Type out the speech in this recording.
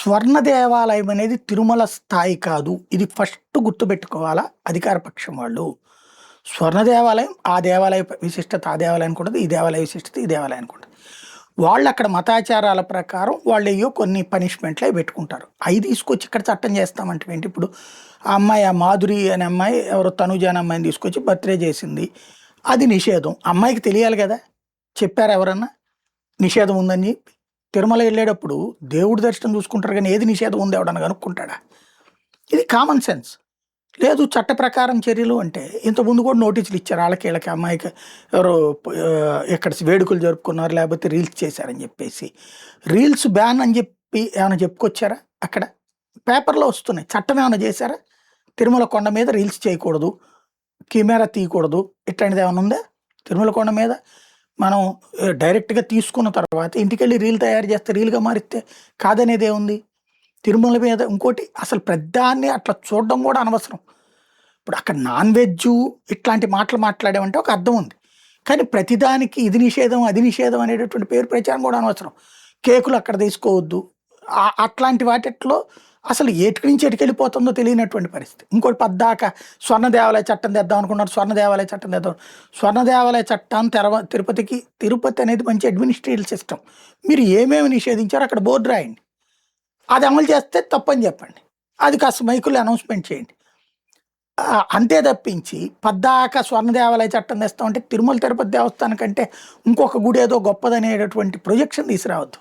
స్వర్ణ దేవాలయం అనేది తిరుమల స్థాయి కాదు. ఇది ఫస్ట్ గుర్తుపెట్టుకోవాలా అధికార పక్షం వాళ్ళు. స్వర్ణ దేవాలయం ఆ దేవాలయ విశిష్టత ఆ దేవాలయానికి ఉంటది. ఈ దేవాలయ విశిష్టత ఈ దేవాలయానికి ఉంటది. వాళ్ళక్కడ మతాచారాల ప్రకారం వాళ్ళయ్యో కొన్ని పనిష్మెంట్‌లయి పెట్టుకుంటారు. అయి తీసుకొచ్చి ఇక్కడ చట్టం చేస్తామంటే ఏంటి? ఇప్పుడు ఆ అమ్మాయి ఆ మాధురి అనే అమ్మాయి ఎవరో తనుజ అనే అమ్మాయిని తీసుకొచ్చి బర్త్‌డే చేసింది. అది నిషేధం. అమ్మాయికి తెలియాలి గదా! చెప్పారా ఎవరన్నా? నిషేధం ఉందని చెప్పి. తిరుమల ఎళ్ళేటప్పుడు దేవుడి దర్శనం చూసుకుంటారు గానీ, ఏది నిషేధం ఉంది ఎవడన్నా కనుక్కుంటాడా? ఇది కామన్ సెన్స్. లేదు చట్ట ప్రకారం చర్యలు అంటే, ఇంతకుముందు కూడా నోటీసులు ఇచ్చారు. ఆళ్ళకి ఈళ్ళకి అమ్మాయికి ఎవరో ఇక్కడ వేడుకలు జరుపుకున్నారు, లేకపోతే రీల్స్ చేశారని చెప్పేసి. రీల్స్ బ్యాన్ అని చెప్పి ఏమైనా చెప్పుకొచ్చారా అక్కడ? పేపర్‌లో వస్తున్నాయి. చట్టం ఏమైనా చేశారా? తిరుమల కొండ మీద రీల్స్ చేయకూడదు, కెమెరా తీయకూడదు ఇట్లాంటిది ఏమైనా ఉందా? తిరుమల కొండ మీద మనం డైరెక్ట్‌గా తీసుకున్న తర్వాత ఇంటికెళ్ళి రీల్ తయారు చేస్తే రీల్‌గా మారిస్తే కాదనేదేముంది? తిరుమల మీద ఇంకోటి అసలు ప్రతిదాన్ని అట్లా చూడడం కూడా అనవసరం. ఇప్పుడు అక్కడ నాన్ వెజ్జు ఇట్లాంటి మాటలు మాట్లాడామంటే ఒక అర్థం ఉంది. కానీ ప్రతిదానికి ఇది నిషేధం, అది నిషేధం అనేటటువంటి పేరు ప్రచారం కూడా అనవసరం. కేకులు అక్కడ తీసుకోవద్దు. అట్లాంటి వాటిట్లో అసలు ఎటు నుంచి ఎటుకెళ్ళిపోతుందో తెలియనటువంటి పరిస్థితి. ఇంకోటి పద్దాక స్వర్ణ దేవాలయ చట్టం తెద్దాం అనుకున్నారు. స్వర్ణ దేవాలయ చట్టం తెద్దాం. స్వర్ణ దేవాలయ చట్టాన్ని తిరుపతి అనేది మంచి అడ్మినిస్ట్రేటివ్ సిస్టమ్. మీరు ఏమేమి నిషేధించారో అక్కడ బోర్డు రాయండి. అది అమలు చేస్తే తప్పని చెప్పండి. అది కాస్త మైకుల్లో అనౌన్స్‌మెంట్ చేయండి. అంతే తప్పించి పద్దాక స్వర్ణ దేవాలయ చట్టం తెస్తామంటే తిరుమల తిరుపతి దేవస్థానం కంటే ఇంకొక గుడి ఏదో గొప్పదనేటటువంటి ప్రొజెక్షన్ తీసుకురావద్దు.